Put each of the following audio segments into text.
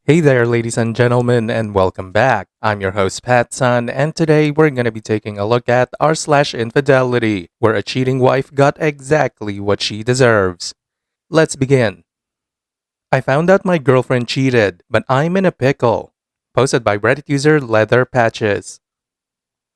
Hey there, ladies and gentlemen, and welcome back. I'm your host, PattSun, and today we're going to be taking a look at r/infidelity, where a cheating wife got exactly what she deserves. Let's begin. I found out my girlfriend cheated, but I'm in a pickle. Posted by Reddit user Leather Patches.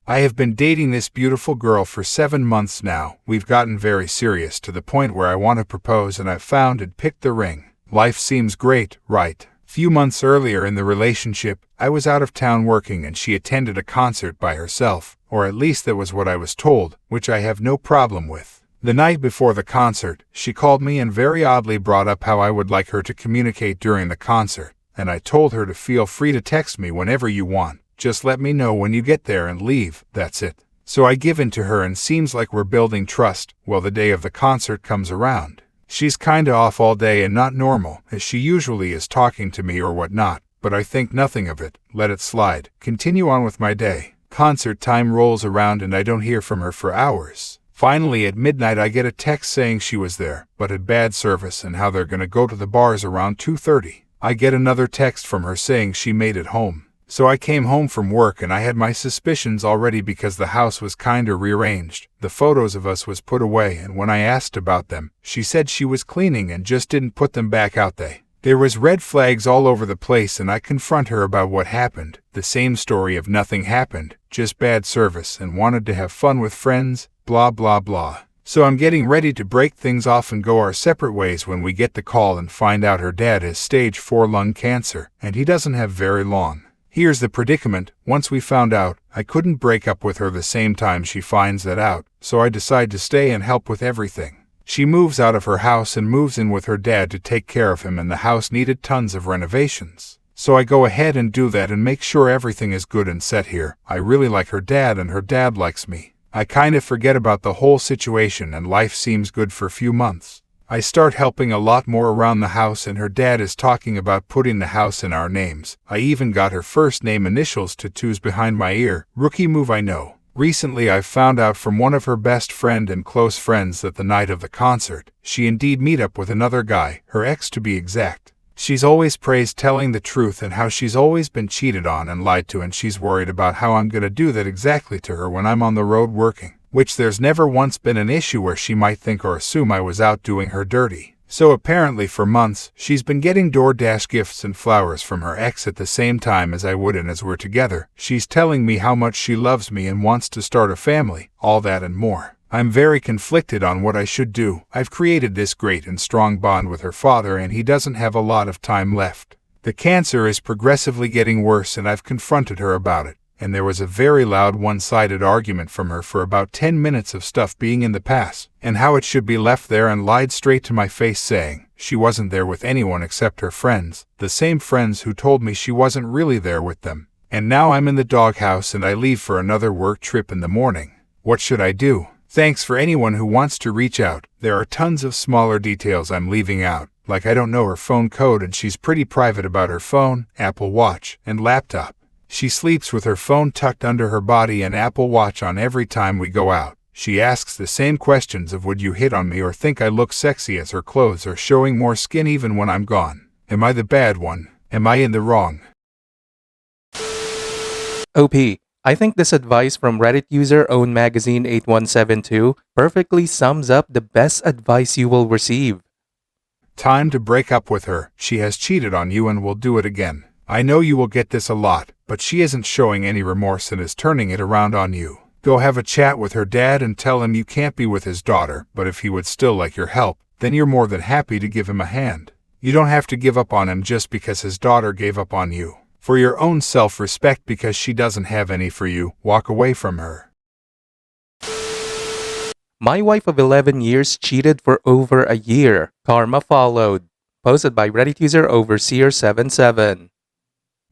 I have been dating this beautiful girl for 7 months now. We've gotten very serious to the point where I want to propose, and I've found and picked the ring. Life seems great, right? Few months earlier in the relationship, I was out of town working and she attended a concert by herself, or at least that was what I was told, which I have no problem with. The night before the concert, she called me and very oddly brought up how I would like her to communicate during the concert, and I told her to feel free to text me whenever you want. Just let me know when you get there and leave, that's it. So I give in to her and seems like we're building trust. Well, the day of the concert comes around. She's kinda off all day and not normal, as she usually is talking to me or whatnot, but I think nothing of it, let it slide, continue on with my day. Concert time rolls around and I don't hear from her for hours. Finally at midnight I get a text saying she was there, but had bad service and how they're gonna go to the bars around 2:30. I get another text from her saying she made it home. So I came home from work and I had my suspicions already because the house was kinda rearranged. The photos of us was put away, and when I asked about them, she said she was cleaning and just didn't put them back out there. There was red flags all over the place and I confront her about what happened. The same story of nothing happened, just bad service and wanted to have fun with friends, blah blah blah. So I'm getting ready to break things off and go our separate ways when we get the call and find out her dad has stage 4 lung cancer, and he doesn't have very long. Here's the predicament. Once we found out, I couldn't break up with her the same time she finds that out, so I decide to stay and help with everything. She moves out of her house and moves in with her dad to take care of him, and the house needed tons of renovations. So I go ahead and do that and make sure everything is good and set here. I really like her dad and her dad likes me. I kinda forget about the whole situation and life seems good for a few months. I start helping a lot more around the house and her dad is talking about putting the house in our names. I even got her first name initials tattoos behind my ear. Rookie move, I know. Recently I found out from one of her best friend and close friends that the night of the concert, she indeed meet up with another guy, her ex to be exact. She's always praised telling the truth and how she's always been cheated on and lied to, and she's worried about how I'm gonna do that exactly to her when I'm on the road working. Which there's never once been an issue where she might think or assume I was out doing her dirty. So apparently for months, she's been getting DoorDash gifts and flowers from her ex at the same time as I would, and as we're together, she's telling me how much she loves me and wants to start a family, all that and more. I'm very conflicted on what I should do. I've created this great and strong bond with her father and he doesn't have a lot of time left. The cancer is progressively getting worse and I've confronted her about it. And there was a very loud one-sided argument from her for about 10 minutes of stuff being in the past, and how it should be left there, and lied straight to my face saying she wasn't there with anyone except her friends, the same friends who told me she wasn't really there with them. And now I'm in the doghouse and I leave for another work trip in the morning. What should I do? Thanks for anyone who wants to reach out. There are tons of smaller details I'm leaving out, like I don't know her phone code and she's pretty private about her phone, Apple Watch, and laptop. She sleeps with her phone tucked under her body and Apple Watch on every time we go out. She asks the same questions of would you hit on me or think I look sexy, as her clothes are showing more skin even when I'm gone. Am I the bad one? Am I in the wrong? OP, I think this advice from Reddit user Own Magazine 8172 perfectly sums up the best advice you will receive. Time to break up with her. She has cheated on you and will do it again. I know you will get this a lot, but she isn't showing any remorse and is turning it around on you. Go have a chat with her dad and tell him you can't be with his daughter, but if he would still like your help, then you're more than happy to give him a hand. You don't have to give up on him just because his daughter gave up on you. For your own self-respect, because she doesn't have any for you, walk away from her. My wife of 11 years cheated for over a year. Karma followed. Posted by Reddit user Overseer77.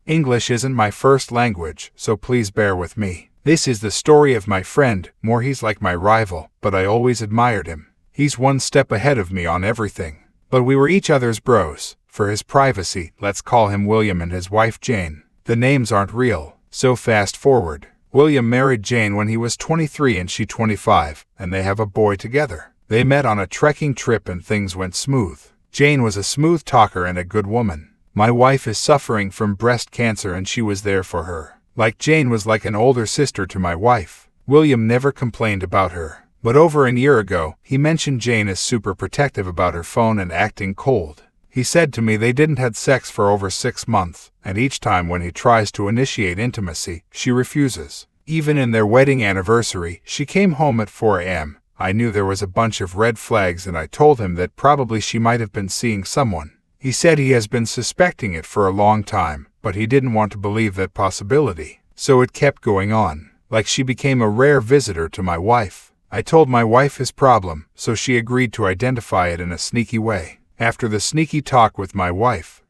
English isn't my first language, so please bear with me. This is the story of my friend. He's like my rival, but I always admired him. He's one step ahead of me on everything. But we were each other's bros. For his privacy, let's call him William and his wife Jane. The names aren't real, so fast forward. William married Jane when he was 23 and she 25, and they have a boy together. They met on a trekking trip and things went smooth. Jane was a smooth talker and a good woman. My wife is suffering from breast cancer and she was there for her. Like Jane was like an older sister to my wife. William never complained about her. But over a year ago, he mentioned Jane is super protective about her phone and acting cold. He said to me they didn't had sex for over 6 months, and each time when he tries to initiate intimacy, she refuses. Even in their wedding anniversary, she came home at 4 a.m. I knew there was a bunch of red flags and I told him that probably she might have been seeing someone. He said he has been suspecting it for a long time, but he didn't want to believe that possibility. So it kept going on, like she became a rare visitor to my wife. I told my wife his problem, so she agreed to identify it in a sneaky way. After the sneaky talk with my wife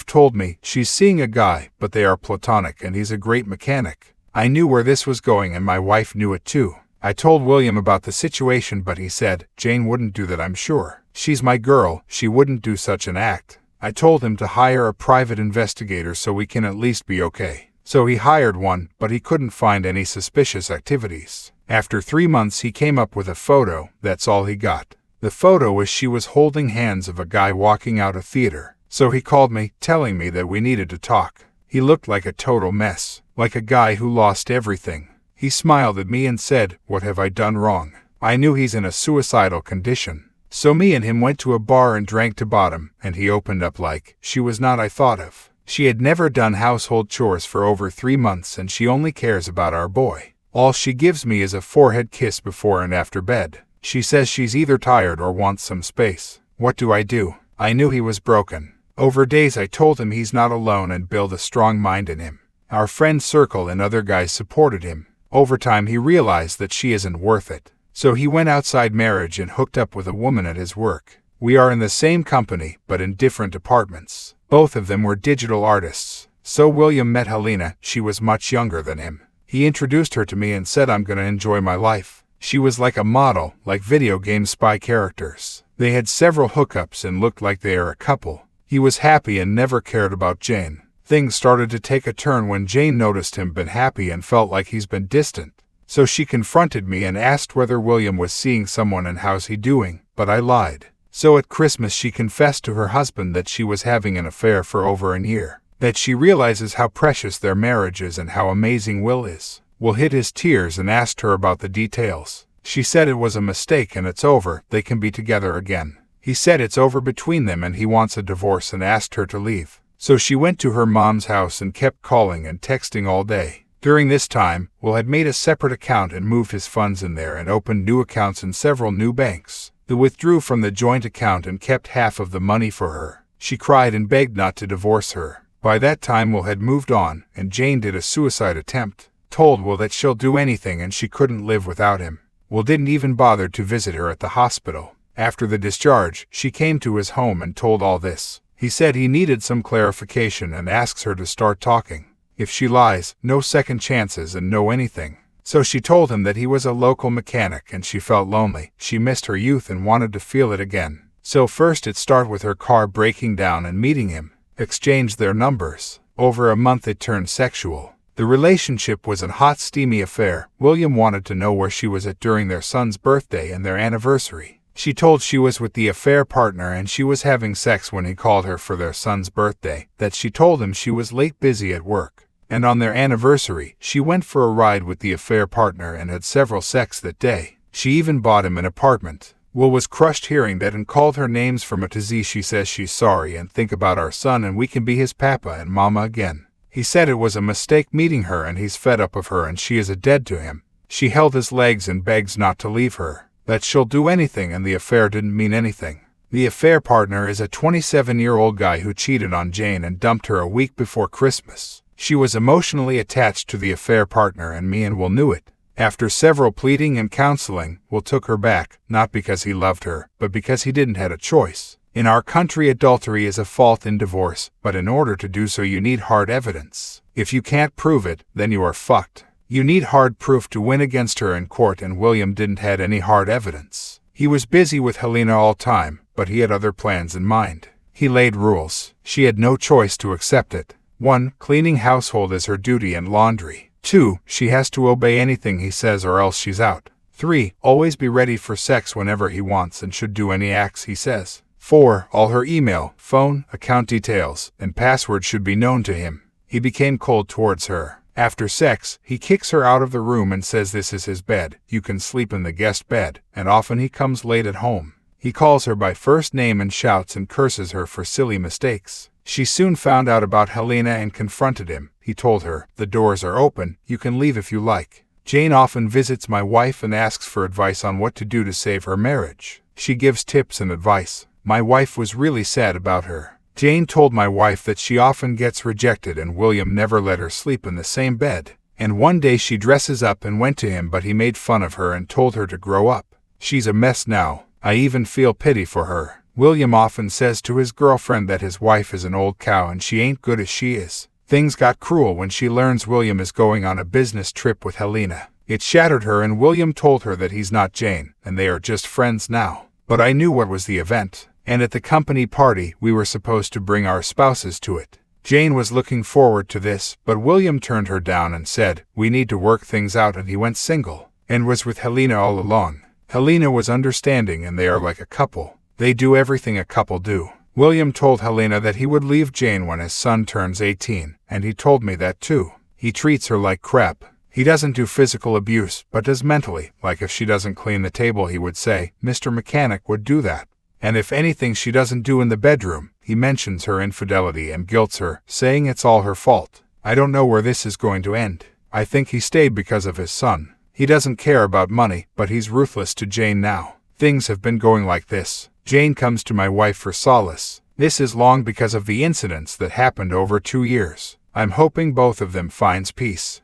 told me she's seeing a guy, but they are platonic and he's a great mechanic. I knew where this was going and my wife knew it too. I told William about the situation, but he said, Jane wouldn't do that, I'm sure. She's my girl, she wouldn't do such an act. I told him to hire a private investigator so we can at least be okay. So he hired one, but he couldn't find any suspicious activities. After 3 months he came up with a photo, that's all he got. The photo was she was holding hands of a guy walking out a theater. So he called me, telling me that we needed to talk. He looked like a total mess, like a guy who lost everything. He smiled at me and said, what have I done wrong? I knew he's in a suicidal condition. So me and him went to a bar and drank to bottom, and he opened up like she was not I thought of. She had never done household chores for over 3 months and she only cares about our boy. All she gives me is a forehead kiss before and after bed. She says she's either tired or wants some space. What do? I knew he was broken. Over days I told him he's not alone and build a strong mind in him. Our friend circle and other guys supported him. Over time he realized that she isn't worth it. So he went outside marriage and hooked up with a woman at his work. We are in the same company, but in different departments. Both of them were digital artists. So William met Helena, she was much younger than him. He introduced her to me and said I'm gonna enjoy my life. She was like a model, like video game spy characters. They had several hookups and looked like they are a couple. He was happy and never cared about Jane. Things started to take a turn when Jane noticed him been happy and felt like he's been distant. So she confronted me and asked whether William was seeing someone and how's he doing, but I lied. So at Christmas she confessed to her husband that she was having an affair for over a year. That she realizes how precious their marriage is and how amazing Will is. Will hid his tears and asked her about the details. She said it was a mistake and it's over, they can be together again. He said it's over between them and he wants a divorce and asked her to leave. So she went to her mom's house and kept calling and texting all day. During this time, Will had made a separate account and moved his funds in there and opened new accounts in several new banks. They withdrew from the joint account and kept half of the money for her. She cried and begged not to divorce her. By that time Will had moved on, and Jane did a suicide attempt. Told Will that she'll do anything and she couldn't live without him. Will didn't even bother to visit her at the hospital. After the discharge, she came to his home and told all this. He said he needed some clarification and asks her to start talking. If she lies, no second chances and no anything. So she told him that he was a local mechanic and she felt lonely. She missed her youth and wanted to feel it again. So first it started with her car breaking down and meeting him. Exchanged their numbers. Over a month it turned sexual. The relationship was a hot, steamy affair. William wanted to know where she was at during their son's birthday and their anniversary. She told she was with the affair partner and she was having sex when he called her for their son's birthday, that she told him she was late busy at work. And on their anniversary, she went for a ride with the affair partner and had several sex that day. She even bought him an apartment. Will was crushed hearing that and called her names from A to Z. She says she's sorry and think about our son and we can be his papa and mama again. He said it was a mistake meeting her and he's fed up of her and she is a dead to him. She held his legs and begs not to leave her. That she'll do anything and the affair didn't mean anything. The affair partner is a 27-year-old guy who cheated on Jane and dumped her a week before Christmas. She was emotionally attached to the affair partner and me and Will knew it. After several pleading and counseling, Will took her back, not because he loved her, but because he didn't have a choice. In our country adultery is a fault in divorce, but in order to do so you need hard evidence. If you can't prove it, then you are fucked. You need hard proof to win against her in court and William didn't have any hard evidence. He was busy with Helena all time, but he had other plans in mind. He laid rules. She had no choice to accept it. 1. Cleaning household is her duty and laundry. 2. She has to obey anything he says or else she's out. 3. Always be ready for sex whenever he wants and should do any acts he says. 4. All her email, phone, account details, and passwords should be known to him. He became cold towards her. After sex, he kicks her out of the room and says this is his bed, you can sleep in the guest bed, and often he comes late at home. He calls her by first name and shouts and curses her for silly mistakes. She soon found out about Helena and confronted him. He told her, the doors are open, you can leave if you like. Jane often visits my wife and asks for advice on what to do to save her marriage. She gives tips and advice. My wife was really sad about her. Jane told my wife that she often gets rejected and William never let her sleep in the same bed. And one day she dresses up and went to him, but he made fun of her and told her to grow up. She's a mess now. I even feel pity for her. William often says to his girlfriend that his wife is an old cow and she ain't good as she is. Things got cruel when she learns William is going on a business trip with Helena. It shattered her, and William told her that he's not Jane, and they are just friends now. But I knew what was the event, and at the company party we were supposed to bring our spouses to it. Jane was looking forward to this, but William turned her down and said, we need to work things out, and he went single, and was with Helena all along. Helena was understanding, and they are like a couple. They do everything a couple do. William told Helena that he would leave Jane when his son turns 18, and he told me that too. He treats her like crap. He doesn't do physical abuse, but does mentally, like if she doesn't clean the table he would say, Mr. Mechanic would do that. And if anything she doesn't do in the bedroom, he mentions her infidelity and guilts her, saying it's all her fault. I don't know where this is going to end. I think he stayed because of his son. He doesn't care about money, but he's ruthless to Jane now. Things have been going like this. Jane comes to my wife for solace. This is long because of the incidents that happened over 2 years. I'm hoping both of them finds peace.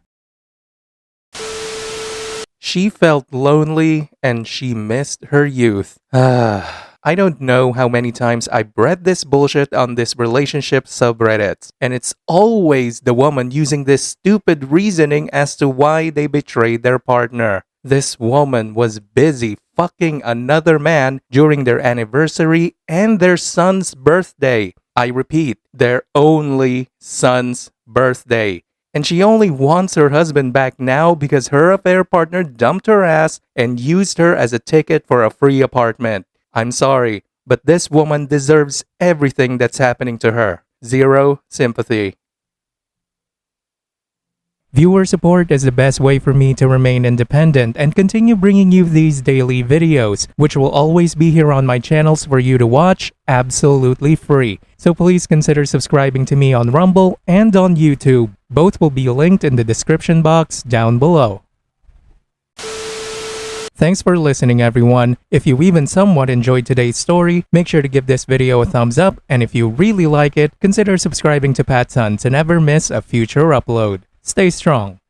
She felt lonely and she missed her youth. I don't know how many times I've read this bullshit on this relationship subreddit, and it's always the woman using this stupid reasoning as to why they betrayed their partner. This woman was busy fucking another man during their anniversary and their son's birthday. I repeat, their only son's birthday. And she only wants her husband back now because her affair partner dumped her ass and used her as a ticket for a free apartment. I'm sorry, but this woman deserves everything that's happening to her. Zero sympathy. Viewer support is the best way for me to remain independent and continue bringing you these daily videos, which will always be here on my channels for you to watch absolutely free. So please consider subscribing to me on Rumble and on YouTube. Both will be linked in the description box down below. Thanks for listening, everyone. If you even somewhat enjoyed today's story, make sure to give this video a thumbs up, and if you really like it, consider subscribing to PattSun to never miss a future upload. Stay strong.